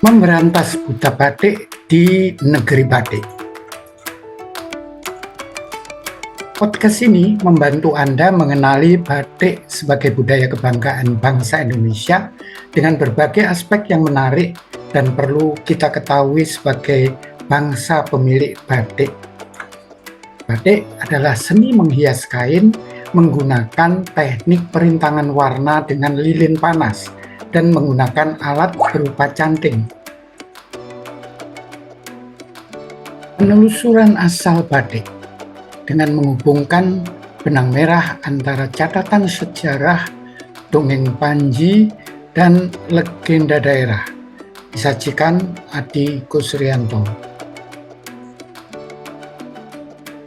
Memberantas buta batik di negeri batik. Podcast ini membantu Anda mengenali batik sebagai budaya kebanggaan bangsa Indonesia dengan berbagai aspek yang menarik dan perlu kita ketahui sebagai bangsa pemilik batik. Batik adalah seni menghias kain menggunakan teknik perintangan warna dengan lilin panas dan menggunakan alat berupa canting. Penelusuran asal batik dengan menghubungkan benang merah antara catatan sejarah, dongeng Panji, dan legenda daerah, disajikan Adi Kusrianto.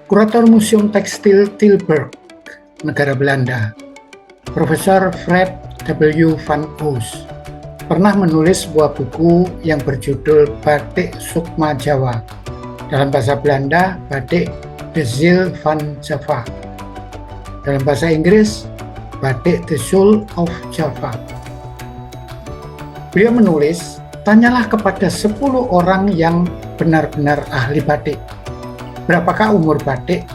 Kurator Museum Tekstil Tilburg, negara Belanda, Profesor Fred W. van Oos, pernah menulis sebuah buku yang berjudul Batik Sukma Jawa, dalam bahasa Belanda Batik De Ziel van Java, dalam bahasa Inggris Batik The Soul of Java. Beliau menulis, tanyalah kepada 10 orang yang benar-benar ahli batik, berapakah umur batik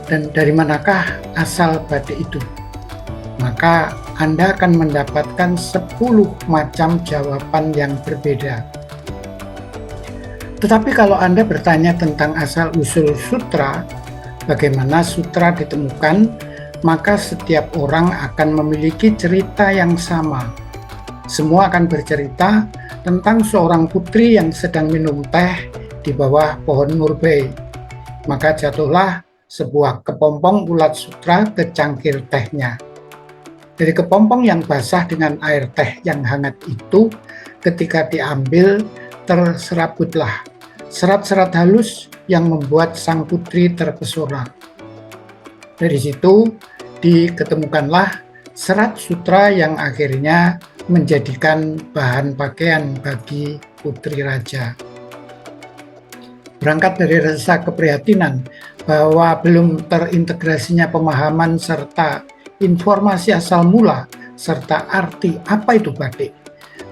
dan dari manakah asal batik itu? Maka Anda akan mendapatkan 10 macam jawaban yang berbeda. Tetapi kalau Anda bertanya tentang asal-usul sutra, bagaimana sutra ditemukan, maka setiap orang akan memiliki cerita yang sama. Semua akan bercerita tentang seorang putri yang sedang minum teh di bawah pohon murbei. Maka jatuhlah sebuah kepompong ulat sutra ke cangkir tehnya. Dari kepompong yang basah dengan air teh yang hangat itu, ketika diambil, terserabutlah serat-serat halus yang membuat sang putri terpesona. Dari situ diketemukanlah serat sutra yang akhirnya menjadikan bahan pakaian bagi putri raja. Berangkat dari rasa keprihatinan bahwa belum terintegrasinya pemahaman serta informasi asal mula serta arti apa itu batik,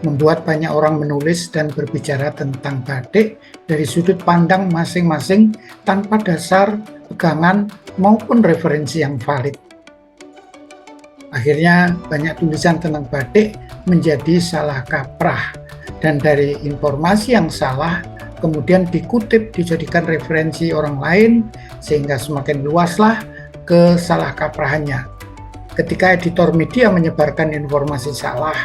membuat banyak orang menulis dan berbicara tentang batik dari sudut pandang masing-masing tanpa dasar, pegangan, maupun referensi yang valid. Akhirnya banyak tulisan tentang batik menjadi salah kaprah, dan dari informasi yang salah kemudian dikutip dijadikan referensi orang lain sehingga semakin luaslah kesalahkaprahannya. Ketika editor media menyebarkan informasi salah,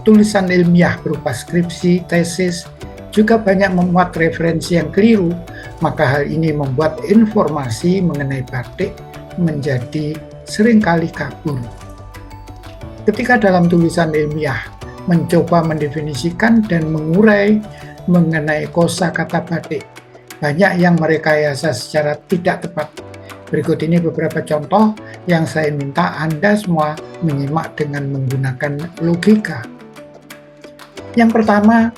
tulisan ilmiah berupa skripsi, tesis, juga banyak memuat referensi yang keliru, maka hal ini membuat informasi mengenai batik menjadi seringkali kabur. Ketika dalam tulisan ilmiah mencoba mendefinisikan dan mengurai mengenai kosakata batik, banyak yang merekayasa secara tidak tepat. Berikut ini beberapa contoh yang saya minta Anda semua menyimak dengan menggunakan logika. Yang pertama,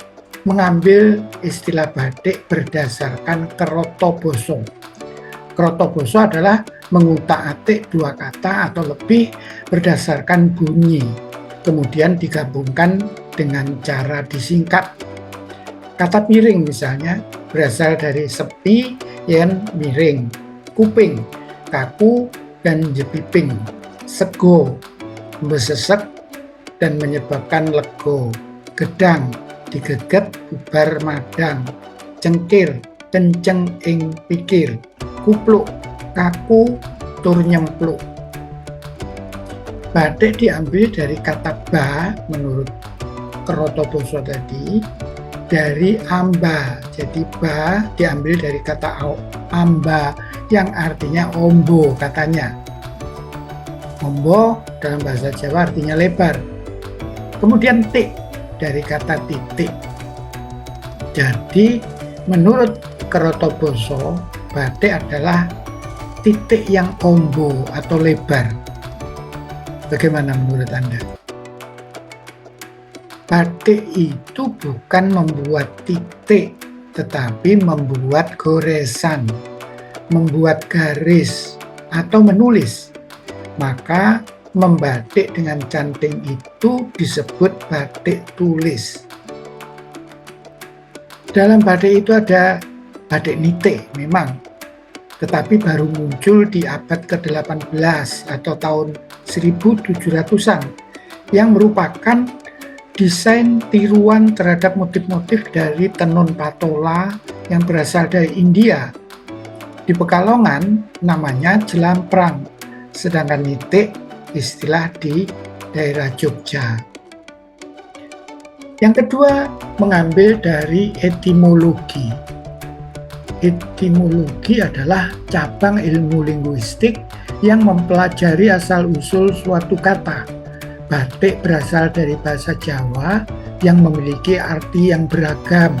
mengambil istilah batik berdasarkan kerotoboso. Kerotoboso adalah mengutak-atik dua kata atau lebih berdasarkan bunyi, kemudian digabungkan dengan cara disingkat. Kata piring misalnya berasal dari sepi yen miring, kuping, kaku dan jepiping, sego, besesek dan menyebabkan lego, gedang, digeget bubar madang, cengkir, kenceng ing pikir, kupluk, kaku, tur nyempluk. Batik diambil dari kata ba menurut kerotoboso tadi, dari amba. Jadi ba diambil dari kata amba yang artinya ombo katanya. Ombo dalam bahasa Jawa artinya lebar. Kemudian tik dari kata titik. Jadi menurut kerotoboso, batik adalah titik yang ombo atau lebar. Bagaimana menurut Anda? Batik itu bukan membuat titik, tetapi membuat goresan, membuat garis, atau menulis. Maka membatik dengan canting itu disebut batik tulis. Dalam batik itu ada batik nitik memang, tetapi baru muncul di abad ke-18 atau tahun 1700-an yang merupakan desain tiruan terhadap motif-motif dari tenun patola yang berasal dari India. Di Pekalongan namanya jelamprang, sedangkan nitik istilah di daerah Jogja. Yang kedua, mengambil dari etimologi. Etimologi adalah cabang ilmu linguistik yang mempelajari asal-usul suatu kata. Batik berasal dari bahasa Jawa yang memiliki arti yang beragam.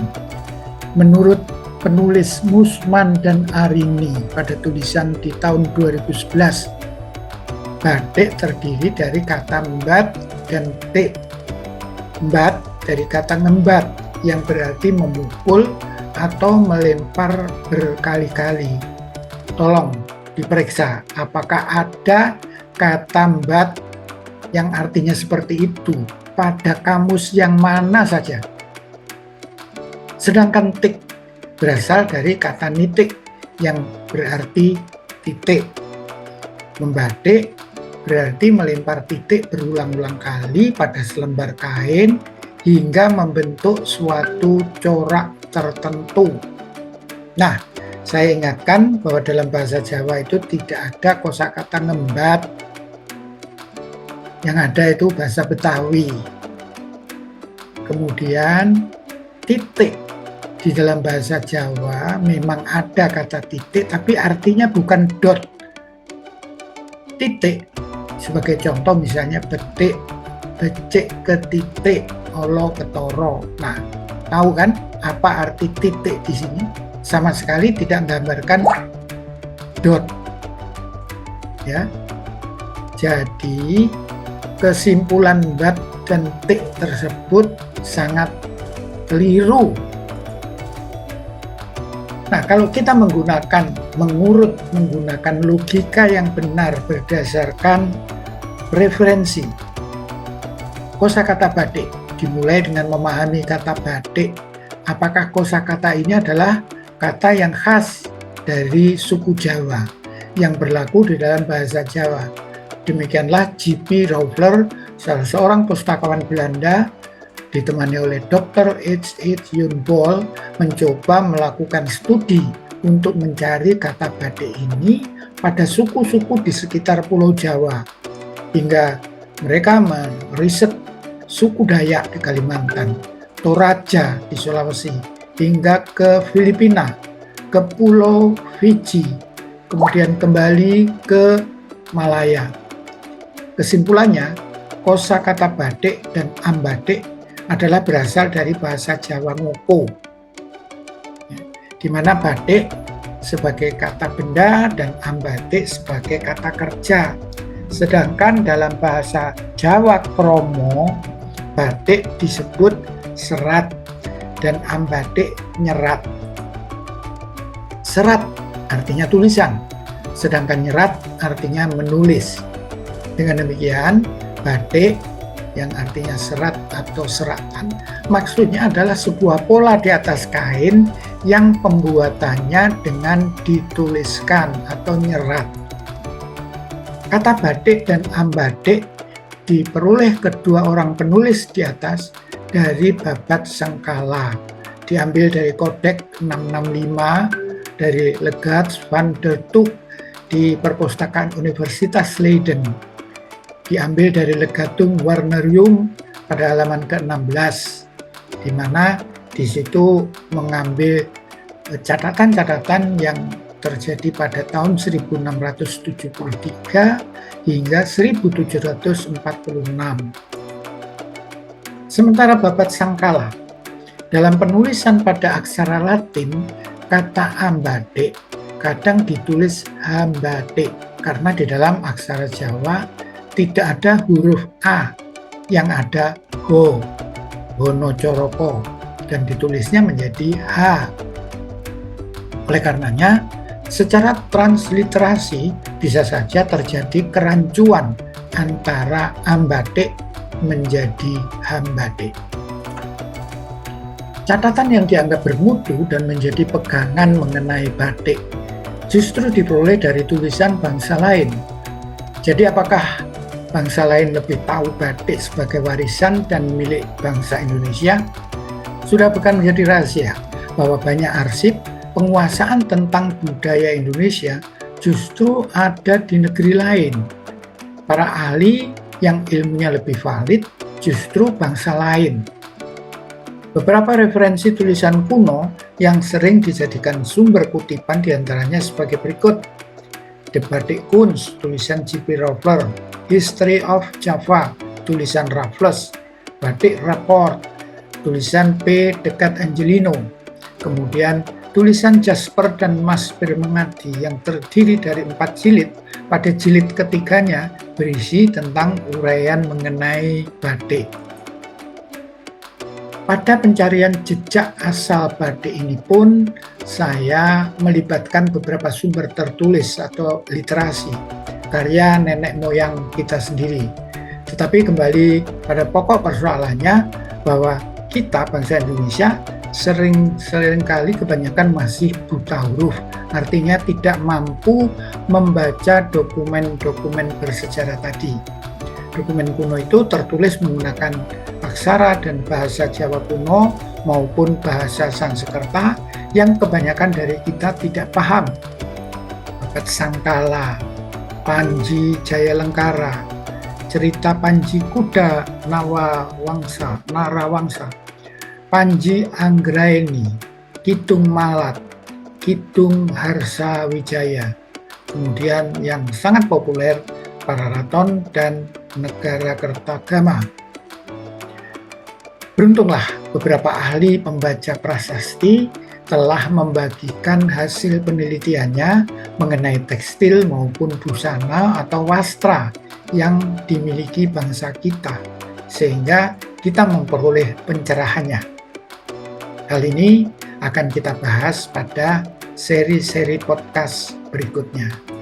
Menurut penulis Musman dan Arini pada tulisan di tahun 2011, batik terdiri dari kata mbat dan tik. Mbat dari kata ngembat yang berarti memukul atau melempar berkali-kali. Tolong diperiksa apakah ada kata mbat yang artinya seperti itu pada kamus yang mana saja. Sedangkan tik berasal dari kata nitik yang berarti titik. Membatik berarti melempar titik berulang-ulang kali pada selembar kain hingga membentuk suatu corak tertentu. Nah, saya ingatkan bahwa dalam bahasa Jawa itu tidak ada kosakata ngembat. Yang ada itu bahasa Betawi. Kemudian titik. Di dalam bahasa Jawa memang ada kata titik, tapi artinya bukan dot. Titik, sebagai contoh misalnya betik, becik ke titik, olo ke toro. Nah, tahu kan apa arti titik di sini? Sama sekali tidak menggambarkan dot. Ya. Jadi kesimpulan bat dan tik tersebut sangat keliru. Nah, kalau kita menggunakan logika yang benar berdasarkan referensi, kosakata batik dimulai dengan memahami kata batik. Apakah kosakata ini adalah kata yang khas dari suku Jawa yang berlaku di dalam bahasa Jawa? Demikianlah J.P. Rowler, salah seorang pustakawan Belanda, ditemani oleh Dr. H.H. Yunbol, mencoba melakukan studi untuk mencari kata batik ini pada suku-suku di sekitar Pulau Jawa, hingga mereka meriset suku Dayak di Kalimantan, Toraja di Sulawesi, hingga ke Filipina, ke Pulau Fiji, kemudian kembali ke Malaya. Kesimpulannya, kosakata batik dan ambatik adalah berasal dari bahasa Jawa Ngoko, di mana batik sebagai kata benda dan ambatik sebagai kata kerja. Sedangkan dalam bahasa Jawa Kromo, batik disebut serat dan ambatik nyerat. Serat artinya tulisan, sedangkan nyerat artinya menulis. Dengan demikian, batik yang artinya serat atau seratan, maksudnya adalah sebuah pola di atas kain yang pembuatannya dengan dituliskan atau nyerat. Kata batik dan ambatik diperoleh kedua orang penulis di atas dari Babat Sengkala, diambil dari Kodek 665 dari Legaat van der Toek di Perpustakaan Universitas Leiden, diambil dari Legatum Warnerium pada halaman ke-16, di mana di situ mengambil catatan-catatan yang terjadi pada tahun 1673 hingga 1746. Sementara Babat Sangkala, dalam penulisan pada aksara Latin, kata ambatik kadang ditulis hambatik karena di dalam aksara Jawa tidak ada huruf A, yang ada ho, honocoroko, dan ditulisnya menjadi H. Oleh karenanya, secara transliterasi bisa saja terjadi kerancuan antara ambatik menjadi hambatik. Catatan yang dianggap bermutu dan menjadi pegangan mengenai batik justru diperoleh dari tulisan bangsa lain. Jadi apakah bangsa lain lebih tahu batik sebagai warisan dan milik bangsa Indonesia? Sudah bukan menjadi rahasia bahwa banyak arsip penguasaan tentang budaya Indonesia justru ada di negeri lain. Para ahli yang ilmunya lebih valid justru bangsa lain. Beberapa referensi tulisan kuno yang sering dijadikan sumber kutipan diantaranya sebagai berikut. The Batik Kunst, tulisan J.P. Raffler. History of Java, tulisan Raffles. Batik Rapport, tulisan P. Dekat Angelino. Kemudian tulisan Jasper dan Mas Pirmangati yang terdiri dari 4 jilid. Pada jilid ketiganya berisi tentang uraian mengenai batik. Pada pencarian jejak asal batik ini pun saya melibatkan beberapa sumber tertulis atau literasi, karya nenek moyang kita sendiri. Tetapi kembali pada pokok persoalannya bahwa kita bangsa Indonesia seringkali kebanyakan masih buta huruf, artinya tidak mampu membaca dokumen-dokumen bersejarah tadi. Dokumen kuno itu tertulis menggunakan aksara dan bahasa Jawa kuno maupun bahasa Sanskerta yang kebanyakan dari kita tidak paham. Babat Sangkala, Panji Jayalengkara, cerita Panji Kuda Narawangsa, Panji Anggraeni, Kidung Malat, Kidung Harsa Wijaya, kemudian yang sangat populer Pararaton dan Negara Kertagama. Beruntunglah beberapa ahli pembaca prasasti telah membagikan hasil penelitiannya mengenai tekstil maupun busana atau wastra yang dimiliki bangsa kita, sehingga kita memperoleh pencerahannya. Hal ini akan kita bahas pada seri-seri podcast berikutnya.